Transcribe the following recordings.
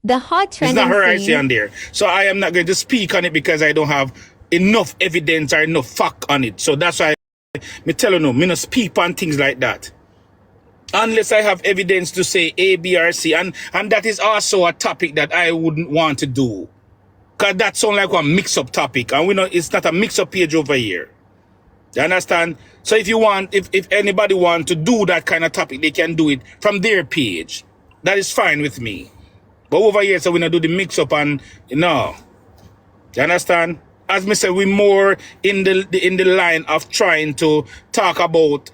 The hot It's trending not her I see scene. on there. So I am not going to speak on it because I don't have enough evidence or enough fact on it. So that's why me tell you no, me not speak on things like that. Unless I have evidence to say A, B, or C. And that is also a topic that I wouldn't want to do. Because that sounds like a mix-up topic. And we know it's not a mix-up page over here. You understand? So if you want, if anybody want to do that kind of topic, they can do it from their page. That is fine with me. But over here, so we not do the mix-up and, no. You understand? As me say, we're more in the line of trying to talk about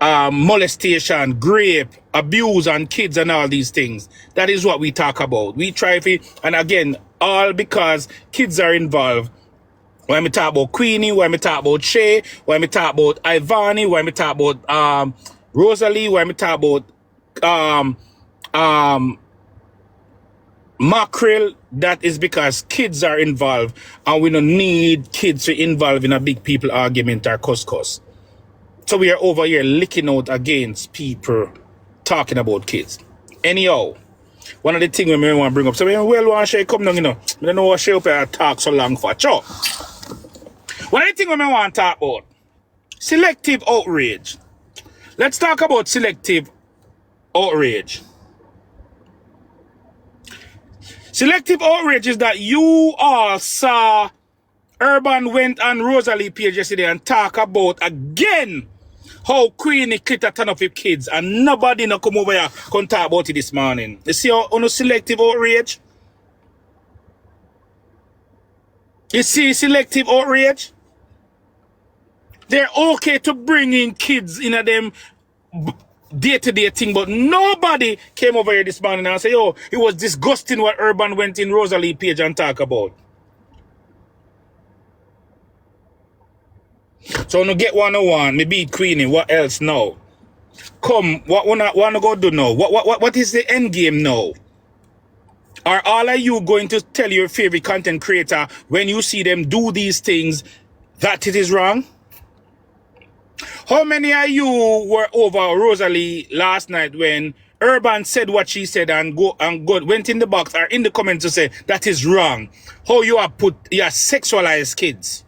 molestation, rape, abuse on kids and all these things. That is what we talk about. We try to, and again, all because kids are involved. When we talk about Queeny, when we talk about Shien, when we talk about Ivani, when we talk about Rosealee, when we talk about Mackerel, that is because kids are involved and we don't need kids to involve in a big people argument or cuss. So we are over here licking out against people talking about kids. Anyhow, one of the things we want to bring up, so well, want to share come down, you know. I don't know what share up here talk so long for. Sure. One of the things we want to talk about, selective outrage. Let's talk about selective outrage. Selective outrage is that you all saw Urban went on Rosealee page yesterday and talk about again how Queeny clipped a ton of your kids and nobody no come over here come talk about it this morning. You see how on selective outrage? You see selective outrage? They're okay to bring in kids in a them day-to-day thing, but nobody came over here this morning and say, oh, it was disgusting what Urban went in Rosealee page and talk about. So no get 101, me beat Queeny, what else now? Come, what wanna go do now? What is the end game now? Are all of you going to tell your favorite content creator when you see them do these things that it is wrong? How many of you were over Rosealee last night when Urban said what she said and went in the box or in the comments to say that is wrong? How you have put your sexualized kids?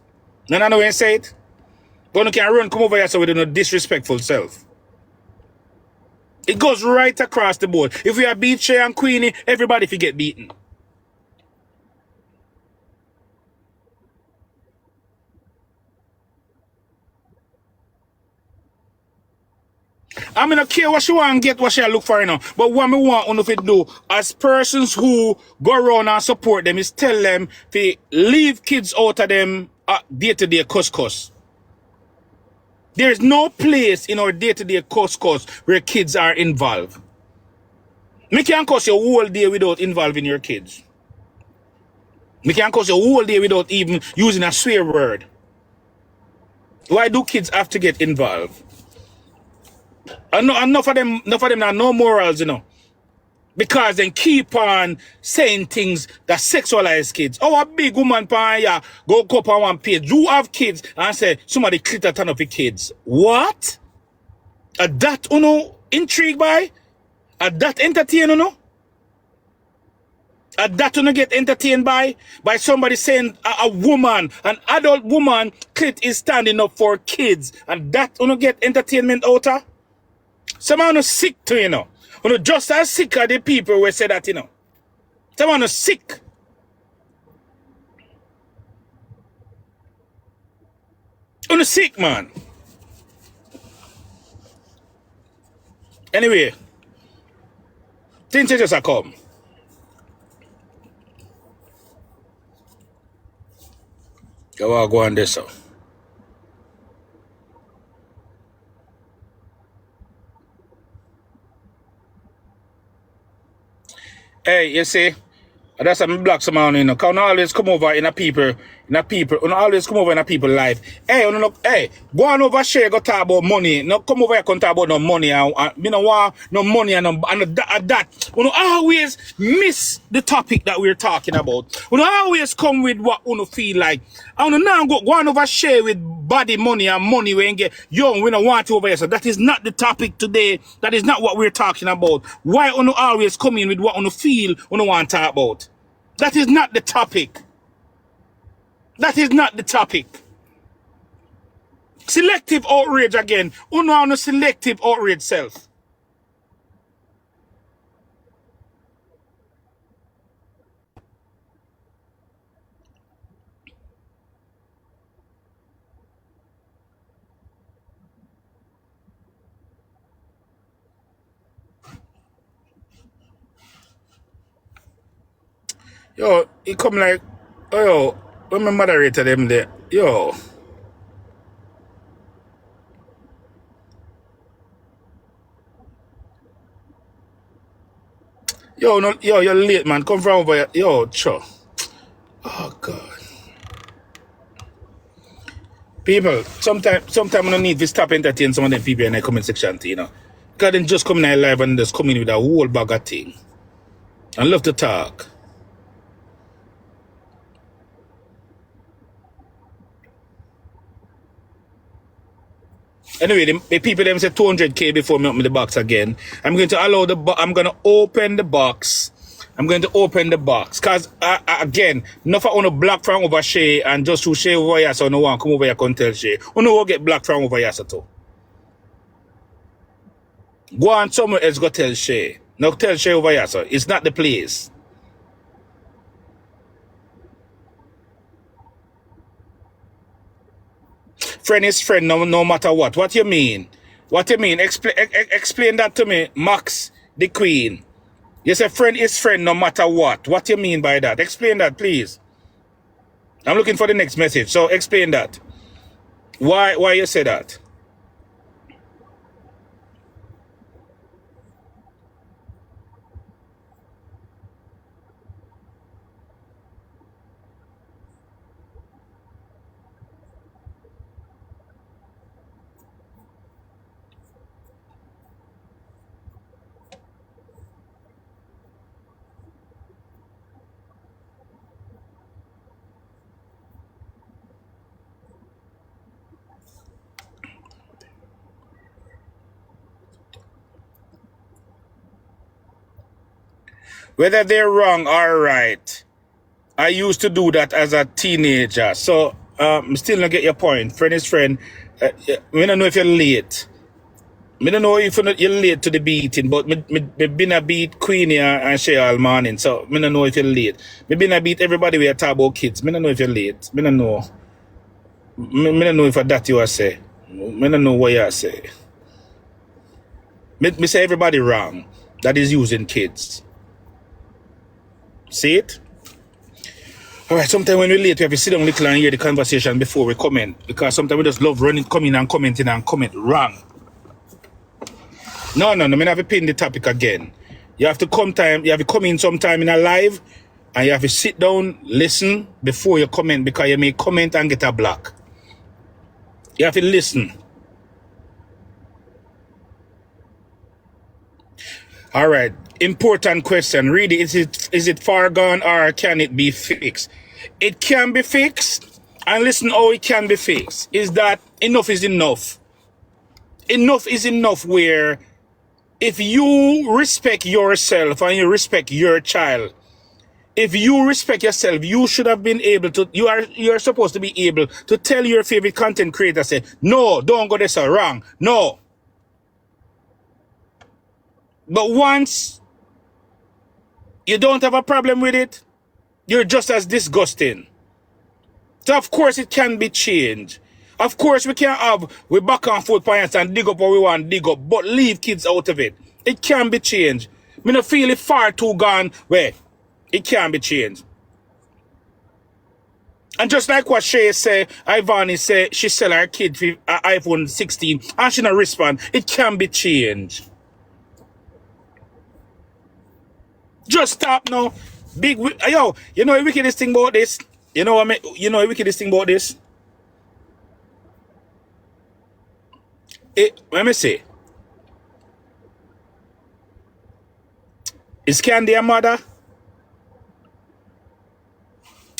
None of you say it? But you can run, come over here so we do no disrespectful self. It goes right across the board. If we are beat Shien and Queeny, everybody get beaten. I mean, I don't care what she want to get, what she look for, you know. But what me want on to do, as persons who go around and support them, is tell them to leave kids out of them day-to-day cuss. There is no place in our day-to-day cuss where kids are involved. Me can't cuss your whole day without involving your kids. Me can't cuss your whole day without even using a swear word. Why do kids have to get involved? Enough of them have no morals, you know. Because they keep on saying things that sexualize kids. Oh, a big woman go up on one page. You have kids and say somebody clip a ton of your kids. What? That intrigued by? That entertain that get entertained by somebody saying a woman, an adult woman, clit is standing up for kids, and that get entertainment out of? Someone is sick too, you know. Just as sick are the people who say that, you know. Someone is sick. Sick, man. Anyway, things just come. Go on this, so. Hey, you see, that's a black someone, you know. Can't always come over in a people in a people, you always come over in a people life. Hey, you know, hey, go on over share, go talk about money. No come over here, come talk about no money. You know what? No money and that. You know, always miss the topic that we're talking about. You know, always come with what you feel like. I don't now go on over share with body money and money we ain't get young. We don't want to over here. So that is not the topic today. That is not what we're talking about. Why you always come in with what you feel you want to talk about? That is not the topic. That is not the topic. Selective outrage again. Uno on a selective outrage self. Yo, it come like, oh, yo, when my moderator them there, yo. Yo, no, yo, you're late, man. Come from over here. Yo, sure. Oh, God. People, sometimes I don't need to stop entertain some of them people in the comment section, you know. Because they just come in live and just come in with a whole bag of thing. I love to talk. Anyway, the people them say 200k before me open the box again. I'm going to allow I'm going to open the box. I'm going to open the box. Because, again, enough I want to block from over Shea and just to Shea over here so no one come over here and tell Shea. You know what get blocked from over here so too. Go on somewhere else go tell Shea. No tell Shea over here so. It's not the place. Friend is friend no matter what. What you mean? What you mean? Explain that to me, Max, the Queen. You say friend is friend no matter what. What you mean by that? Explain that, please. I'm looking for the next message. So explain that. Why you say that? Whether they're wrong or right, I used to do that as a teenager. So, still not get your point. Friend is friend. We don't know if you're late. I don't know if you're late to the beating, but me been a beat Queeny and Shea all morning. So, I don't know if you're late. Me been a beat everybody we talk about kids. I don't know if you're late. I don't know. I don't know if that you are say. I don't know what you are say. Me say everybody wrong that is using kids. See it? Alright, sometimes when we're late, we have to sit down a little and hear the conversation before we comment. Because sometimes we just love running, coming and commenting and comment wrong. No, I have to pin the topic again. You have to come in sometime in a live and you have to sit down, listen before you comment because you may comment and get a block. You have to listen. Alright, important question. Really, is it far gone or can it be fixed? It can be fixed. And listen how it can be fixed. Is that enough is enough. Enough is enough where if you respect yourself and you respect your child, if you respect yourself, you should have been able to, you're supposed to be able to tell your favorite content creator, say, no, don't go this wrong. No. But once you don't have a problem with it, you're just as disgusting. So of course it can be changed. Of course we can't have we back and forth points and dig up what we want to dig up, but leave kids out of it. It can be changed. Me no feel it far too gone where it can be changed. And just like what Shay say, Ivani say she sell her kid for iPhone 16 and she not respond, it can be changed. Just stop now. Yo, you know the wickedest thing about this? You know what I mean? You know the wickedest thing about this? Let me see. Is Candy a mother?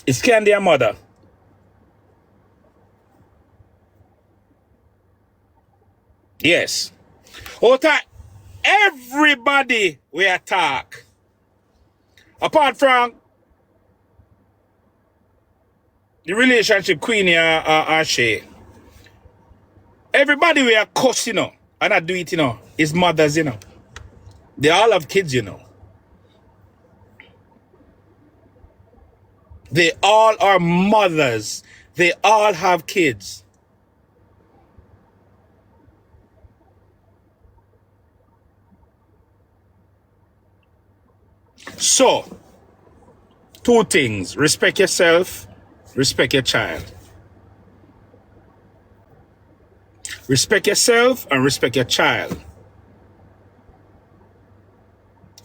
Is Candy a mother? Yes. All time, everybody we attack. Apart from the relationship Queeny and Shien. Everybody we are cuss, you know. And I do it, you know. Is mothers, you know. They all have kids, you know. They all are mothers. They all have kids. So, two things. Respect yourself. Respect your child. Respect yourself and respect your child.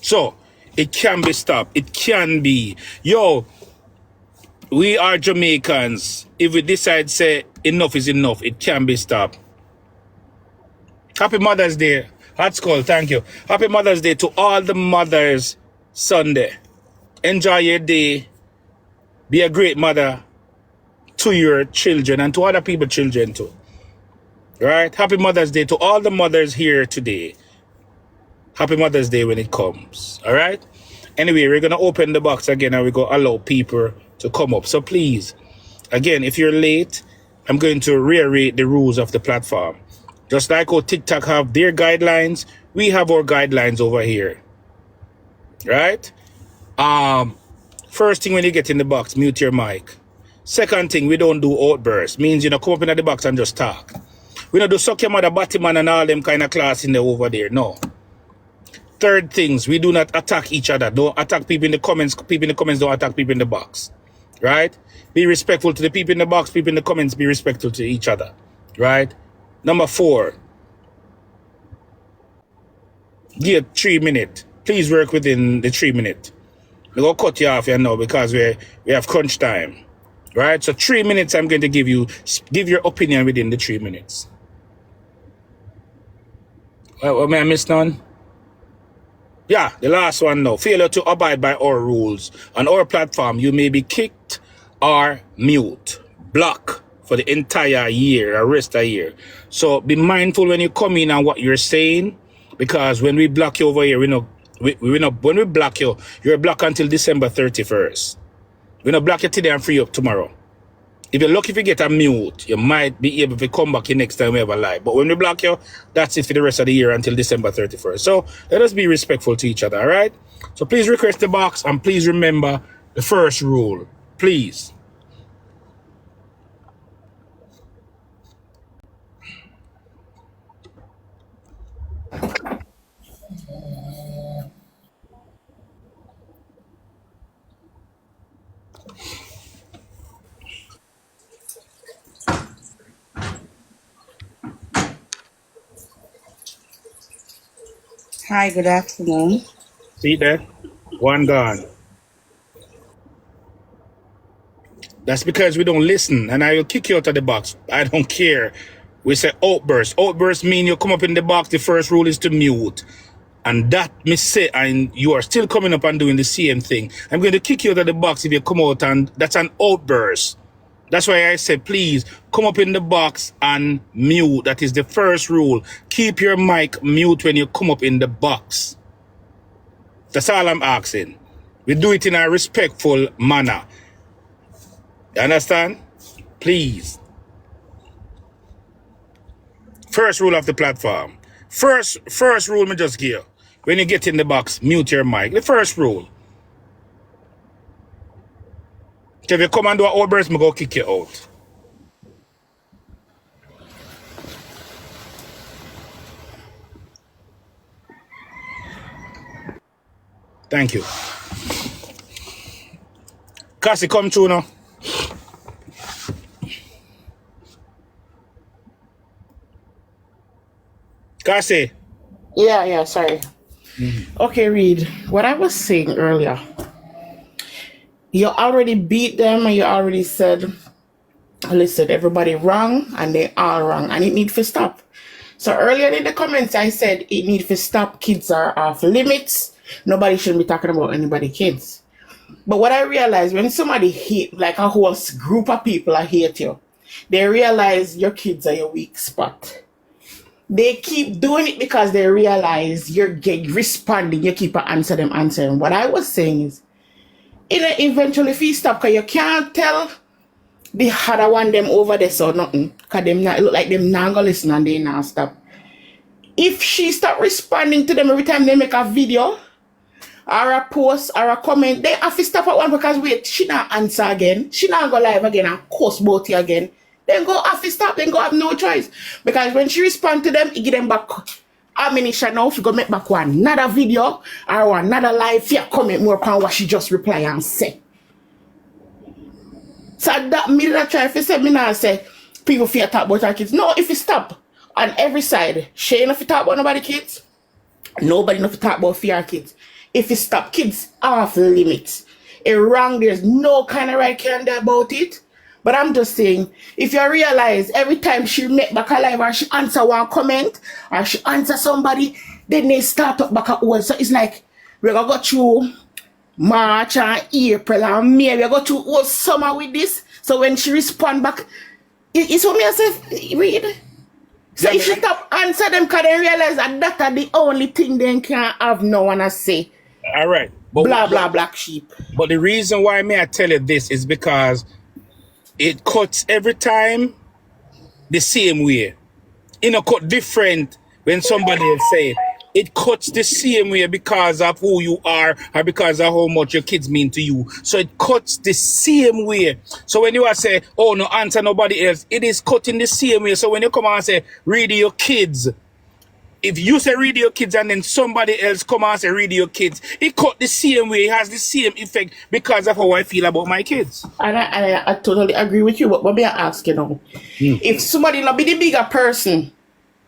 So, it can be stopped. It can be. Yo, we are Jamaicans. If we decide, say, enough is enough, it can be stopped. Happy Mother's Day. Hot Skull, thank you. Happy Mother's Day to all the mothers Sunday. Enjoy your day. Be a great mother to your children and to other people's children too. Right? Happy Mother's Day to all the mothers here today. Happy Mother's Day when it comes. All right? Anyway, we're going to open the box again and we're going to allow people to come up. So please, again, if you're late, I'm going to reiterate the rules of the platform. Just like how TikTok have their guidelines, we have our guidelines over here. Right? First thing when you get in the box, mute your mic. Second thing, we don't do outbursts. Means you know, come up in the box and just talk. We don't do suck your mother, Batman and all them kind of class in there over there. No. Third things, we do not attack each other. Don't attack people in the comments. People in the comments don't attack people in the box. Right? Be respectful to the people in the box. People in the comments, be respectful to each other. Right? Number 4. Give 3 minutes. Please work within the 3 minutes. We're going to cut you off here now because we have crunch time. Right? So 3 minutes I'm going to give you. Give your opinion within the 3 minutes. What may I miss none? Yeah, the last one now. Failure to abide by our rules. On our platform, you may be kicked or mute. Block for the entire year, or rest of the year. So be mindful when you come in and what you're saying. Because when we block you over here, when we block you, you're blocked until December 31st. We're not block you today and free up tomorrow. If you're lucky if you get a mute, you might be able to come back here next time we have a live. But when we block you, that's it for the rest of the year until December 31st. So let us be respectful to each other, all right? So please request the box and please remember the first rule. Please. Hi, good afternoon. See there? One gone. That's because we don't listen, and I will kick you out of the box. I don't care. We say outburst. Outburst mean you come up in the box. The first rule is to mute. And that me say, and you are still coming up and doing the same thing. I'm going to kick you out of the box if you come out, and that's an outburst. That's why I say, please, come up in the box and mute. That is the first rule. Keep your mic mute when you come up in the box. That's all I'm asking. We do it in a respectful manner. You understand? Please. First rule of the platform. First rule me just give. When you get in the box, mute your mic. The first rule. If you come and do an outburst, I'm going to kick you out. Thank you. Cassie, come through now. Cassie. Yeah, sorry. Okay, Reed, what I was saying earlier, You already beat them and you already said, listen, everybody wrong and they are wrong and it need to stop. So earlier in the comments, I said it need to stop. Kids are off limits. Nobody shouldn't be talking about anybody kids. But what I realized when somebody hate, like a whole group of people I hate you, they realize your kids are your weak spot. They keep doing it because they realize you're responding. You keep answering. What I was saying is, eventually if you stop, because you can't tell the other one them over there so nothing, because them not, it look like them not gonna listen and they not stop. If she stop responding to them every time they make a video or a post or a comment, they have to stop at one because wait, she not answer again. She not go live again and curse both you again. Then go have to stop, then go have no choice. Because when she respond to them, it give them back ammunition now. She go make back one another video or another live for comment more upon what she just reply and say. So that me that try to say, me not say people fear talk about our kids. No, if you stop on every side, Shien if you talk about nobody kids, nobody if you talk about fear kids. If you stop kids off limits, it wrong, there's no kind of right can do about it. But I'm just saying, if you realize every time she make back a live or she answer one comment or she answer somebody, then they start up back at all. So it's like we're gonna go through March and April and May, we're going through all summer with this. So when she respond back, it's what me I say, read. So if she stop answer them, because they realize that that's the only thing they can have no one to say. All right. But blah, blah, black sheep. But the reason why I tell you this is because it cuts every time the same way. You know, cut different when somebody say it cuts the same way because of who you are or because of how much your kids mean to you. So it cuts the same way. So when you are say, oh, no, answer nobody else, it is cutting the same way. So when you come out and say, read your kids, if you say read your kids and then somebody else come out and say read your kids, it cut the same way. It has the same effect because of how I feel about my kids. And I totally agree with you. But what me I ask you now, if somebody not be the bigger person,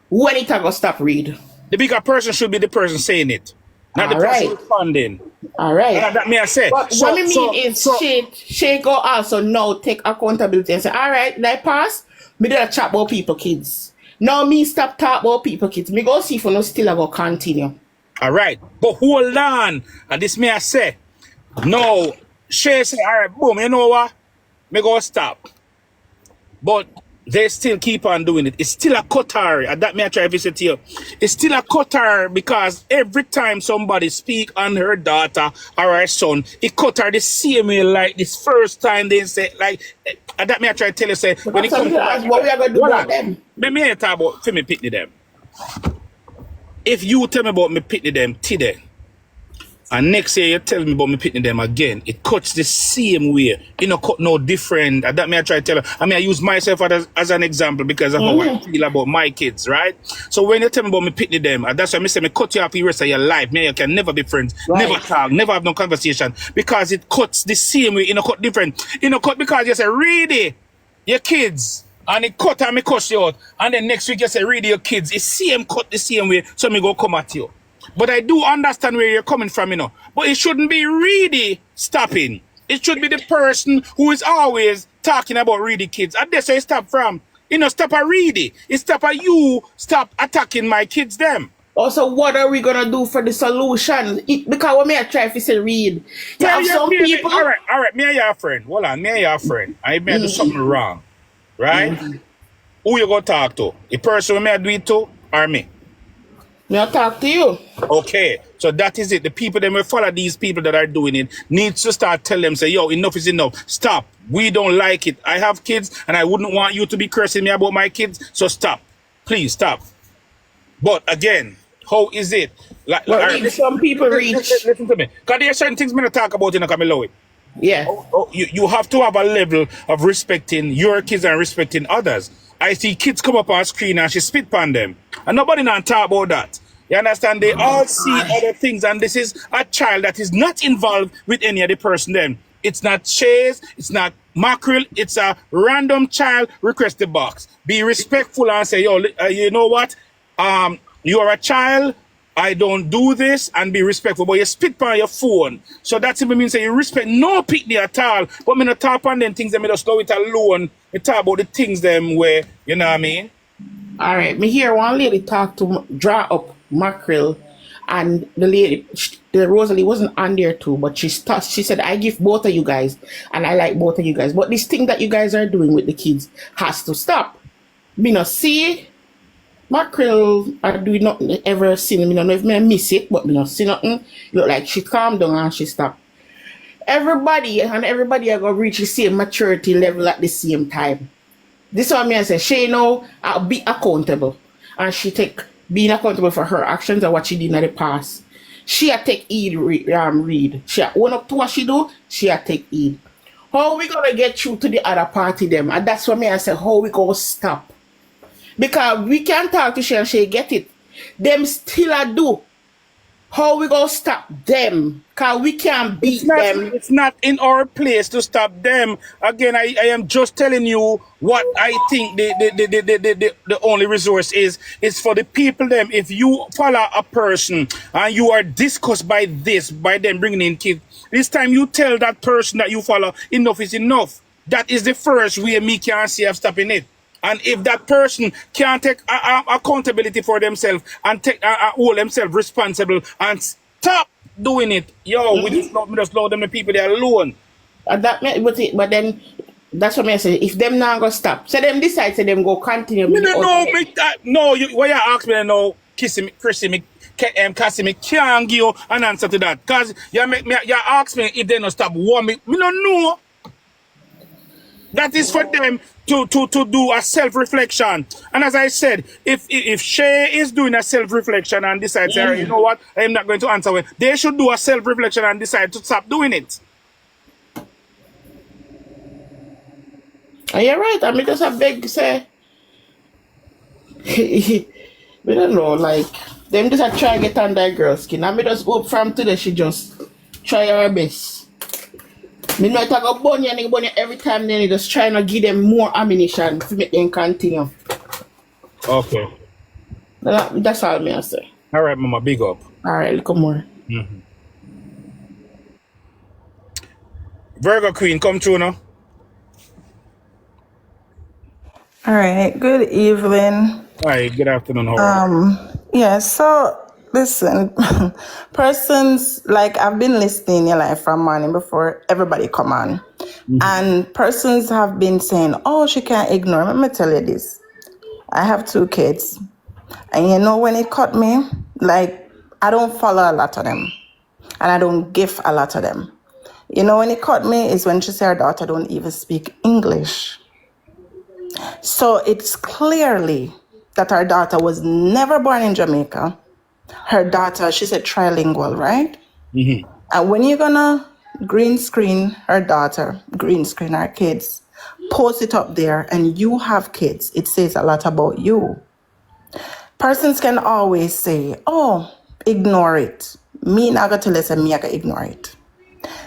when it going to stop read? The bigger person should be the person saying it, not the person responding. All right. That me I say. But what I mean is she go also now take accountability and say, all right, like pass, me do a chat about people kids. Now me stop talk about people kids. Me go see if no still I go continue. All right. But hold on. And this me I say. No, she say, all right, boom, you know what? Me go stop. But they still keep on doing it. It's still a cutter. And that may I try to visit you. It's still a cutter because every time somebody speak on her daughter or her son, it cutter the same way like this first time they say, like, and that may I try to tell you, say, when it comes to what we are going to do about them. Let me talk about for me pitney them. If you tell me about me pitney them today, and next year you tell me about me pitney them again, it cuts the same way. You know, cut no different. And that may I try to tell you. I mean, I use myself as an example because of how I feel about my kids, right? So when you tell me about me pitney them, and that's why I say me cut you off the rest of your life. Me, you can never be friends, never talk, never have no conversation. Because it cuts the same way, you know, cut different. You know, cut because you say, Reidy, your kids. And it cut and me cuss you out. And then next week you say, Reidy, your kids. It's same cut the same way, so me go come at you. But I do understand where you're coming from, you know. But it shouldn't be Reidy stopping. It should be the person who is always talking about Reidy kids. And that's where you stop from. You know, stop at Reidy. It stop at you, stop attacking my kids, them. Also, what are we going to do for the solution? Because when I try to say read, you have some people... All right, me and your friend. Hold on, me and your friend. I may do something wrong. Right? Who you going to talk to? The person who may do it to or me? I'll talk to you. Okay, so that is it. The people that will follow these people that are doing it needs to start telling them, say, yo, enough is enough. Stop. We don't like it. I have kids and I wouldn't want you to be cursing me about my kids. So stop. Please stop. But again, how is it? Like, some people reach. Listen to me. Because there are certain things I'm going to talk about in a Camilo. Yeah. You have to have a level of respecting your kids and respecting others. I see kids come up on screen and she spit on them. And nobody not talk about that. You understand? They all see other things. And this is a child that is not involved with any of the person then. It's not chase. It's not mackerel. It's a random child request the box. Be respectful and say, yo, you know what? You are a child. I don't do this and be respectful, but you spit on your phone. So that simply means that you respect no picnic at all. But me not talk on them things, them me just slow it alone. Me talk about the things them where, you know what I mean? All right, me hear one lady talk to draw up mackerel, and the lady, the Rosalie wasn't on there too, but she said, I give both of you guys, and I like both of you guys. But this thing that you guys are doing with the kids has to stop. Me not see mackerel I do not ever see me. Don't know if me miss it, but me not see nothing. Look like she calmed down and she stopped. Everybody are gonna reach the same maturity level at the same time. This is what I say. She know I'll be accountable, and she take being accountable for her actions and what she did in the past. She a take heed, read. She a own up to what she do. She a take heed. How we gonna get through to the other party them? And that's what me I say. How we gonna stop? Because we can't talk to she and she get it. Them still a do. How we gonna stop them? Cause we can't beat them. It's not in our place to stop them. Again, I am just telling you what I think the only resource is for the people them. If you follow a person and you are discussed by them bringing in kids, this time you tell that person that you follow enough is enough. That is the first way me can see of stopping it. And if that person can't take accountability for themselves and hold themselves responsible and stop doing it, we just allow them the people there alone. And but then that's what I say. If them now go stop, so them decide, so them go continue. Why you ask me now, Cassie, me can't give you an answer to that. Because you ask me if they don't stop war me don't know. That is for them to do a self-reflection. And as I said, if Shay is doing a self-reflection and decides, you know what, I am not going to answer it, they should do a self-reflection and decide to stop doing it. And you're right. I mean, just a beg say, we don't know, like, them just a try to get on that girl's skin. I mean, just hope from today she just try her best. Me might talk about bunny every time they just trying to give them more ammunition to make them continue. Okay. That's all me I say. All right, mama, big up. All right, look more. Virgo Queen, come through now. All right, good evening. Hi, good afternoon. How are you? Yeah, so listen, persons, like I've been listening your life from morning before everybody come on. And persons have been saying, oh, she can't ignore. Let me tell you this. I have 2 kids. And you know when it cut me, like I don't follow a lot of them. And I don't give a lot of them. You know when it cut me is when she said her daughter don't even speak English. So it's clearly that her daughter was never born in Jamaica. Her daughter, she said trilingual, right? And when you're gonna green screen her daughter, green screen her kids, post it up there and you have kids, it says a lot about you. Persons can always say, oh, ignore it. Me not gonna tell us and me I gonna ignore it.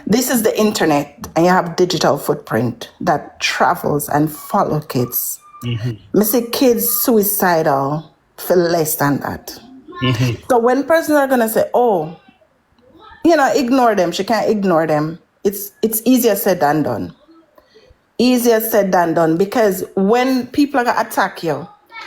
This is the internet and you have digital footprint that travels and follow kids. Me say kids suicidal for less than that. So when persons are gonna say, oh, ignore them, she can't ignore them. It's easier said than done. Easier said than done, because when people are gonna attack you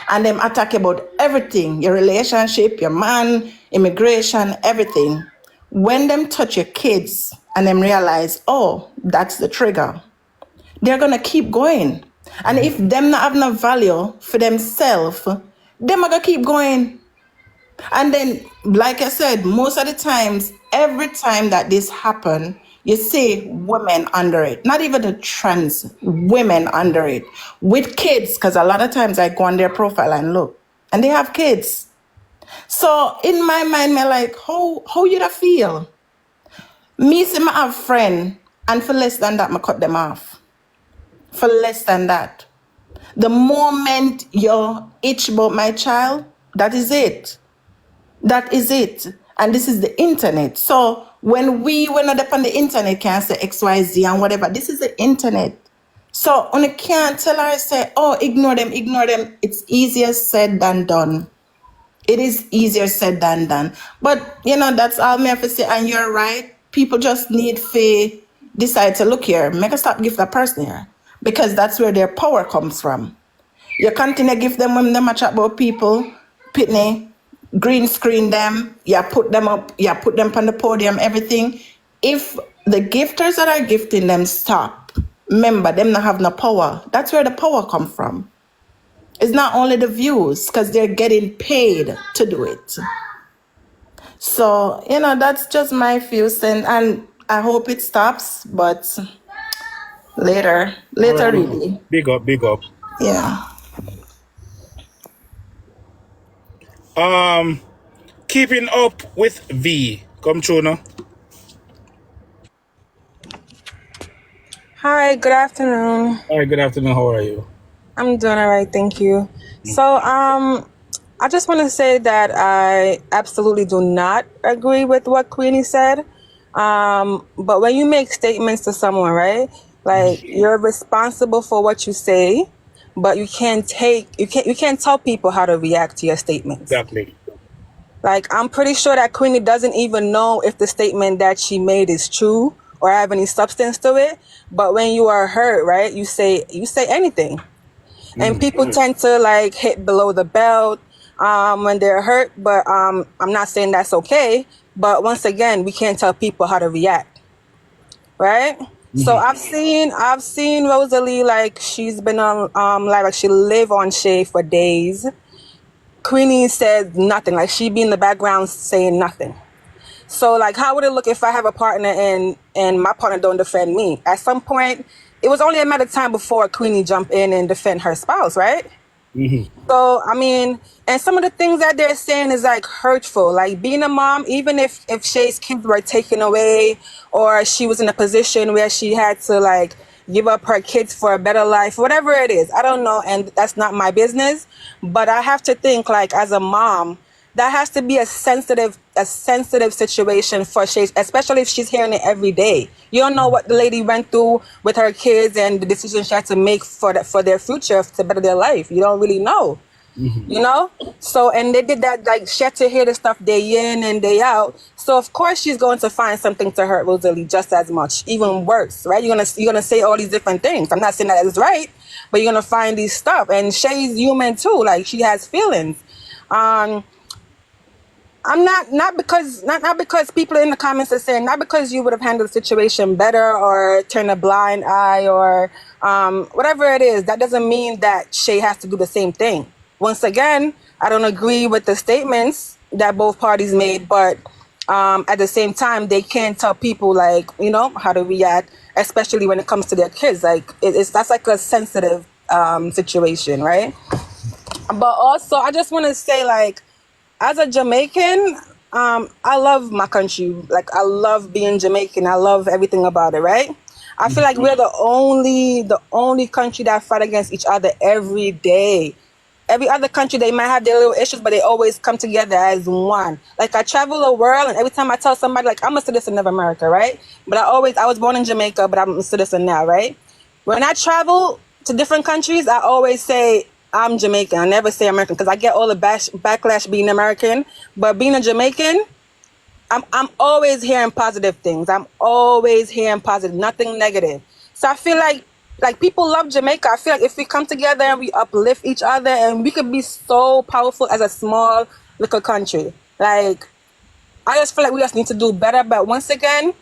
and them attack you about everything, your relationship, your man, immigration, everything, when them touch your kids and them realize, oh, that's the trigger, they're gonna keep going. And if them not have no value for themselves, them are gonna keep going. And then, like I said, most of the times, every time that this happen, you see women under it, not even the trans women under it, with kids, because a lot of times I go on their profile and look, and they have kids. So in my mind, me like, how you da feel? Me say I have friend, and for less than that, I cut them off. For less than that. The moment you itch about my child, that is it. That is it. And this is the internet. So when we're not up on the internet, can't say XYZ and whatever. This is the internet. So when you can't tell her, say, oh, ignore them. It's easier said than done. It is easier said than done. But, that's all me have to say. And you're right. People just need to decide to look here, make a stop, give that person here. Because that's where their power comes from. You continue to give them when they match up about people, pitney, green screen them, you put them up, you put them on the podium, everything. If the gifters that are gifting them stop, remember, them not have no power. That's where the power come from. It's not only the views, because they're getting paid to do it. So, that's just my few cents, and I hope it stops, but later, really. Big up, big up. Yeah. Keeping up with V. Come true now. Hi, good afternoon. Hi, good afternoon. How are you? I'm doing all right, thank you. So, I just want to say that I absolutely do not agree with what Queeny said. But when you make statements to someone, right? Like you're responsible for what you say, but you can't tell people how to react to your statements. Exactly. Like, I'm pretty sure that Queenie doesn't even know if the statement that she made is true or have any substance to it. But when you are hurt, right, you say anything. And people tend to like hit below the belt when they're hurt. But I'm not saying that's okay. But once again, we can't tell people how to react, right? So I've seen Rosealee, like she's been on like she live on Shay for days. Queenie said nothing, like she be in the background saying nothing. So like, how would it look if I have a partner and my partner don't defend me? At some point, it was only a matter of time before Queenie jump in and defend her spouse, right? So I mean, and some of the things that they're saying is like hurtful. Like being a mom, even if Shay's kids were taken away or she was in a position where she had to like give up her kids for a better life, whatever it is, I don't know, and that's not my business. But I have to think like as a mom, that has to be a sensitive situation for Shay, especially if she's hearing it every day. You don't know what the lady went through with her kids and the decisions she had to make for their future to better their life. You don't really know. You know? So, and they did that, like, she had to hear the stuff day in and day out. So, of course, she's going to find something to hurt Rosealee just as much, even worse, right? You're gonna say all these different things. I'm not saying that is right, but you're gonna find these stuff. And Shay's human too. Like, she has feelings. I'm not because people in the comments are saying not because you would have handled the situation better or turn a blind eye or whatever it is, that doesn't mean that Shay has to do the same thing. Once again, I don't agree with the statements that both parties made, but at the same time, they can't tell people like, how to react, especially when it comes to their kids. Like that's like a sensitive situation, right? But also, I just want to say, like, as a Jamaican, I love my country. Like, I love being Jamaican. I love everything about it, right? I feel like we're the only country that fight against each other every day. Every other country, they might have their little issues, but they always come together as one. Like, I travel the world, and every time I tell somebody, like, I'm a citizen of America, right? But I was born in Jamaica, but I'm a citizen now, right? When I travel to different countries, I always say I'm Jamaican. I never say American because I get all the backlash being American. But being a Jamaican, I'm always hearing positive things. I'm always hearing positive, nothing negative. So I feel like people love Jamaica. I feel like if we come together and we uplift each other, and we could be so powerful as a small little country. Like, I just feel like we just need to do better. But once again,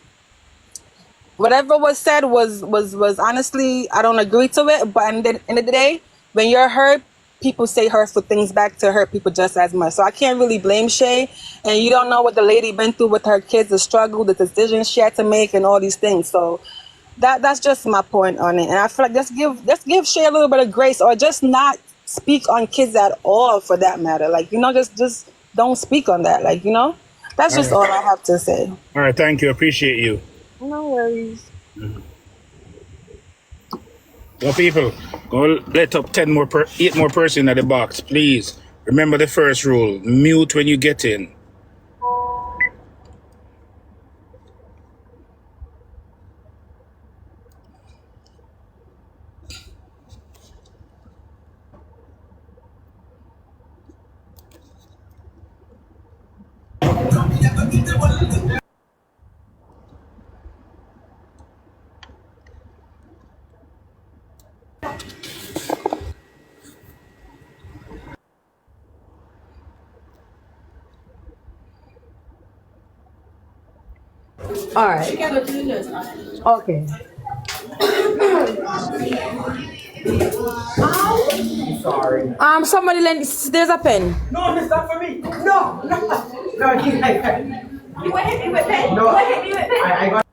whatever was said was honestly, I don't agree to it. But at the end of the day, when you're hurt, people say hurtful things back to hurt people just as much. So I can't really blame Shay. And you don't know what the lady been through with her kids, the struggle, the decisions she had to make, and all these things. So that's just my point on it. And I feel like let's give Shay a little bit of grace, or just not speak on kids at all, for that matter. Like, just don't speak on that. Like, that's just all I have to say. All right, thank you. Appreciate you. No worries. So people, go let up 8 more person at the box, please. Remember the first rule: mute when you get in. All right. Okay. Sorry. Somebody lend. There's a pen. No, it's not for me. No. No, you hit me with pen. No. You hit me with pen. I got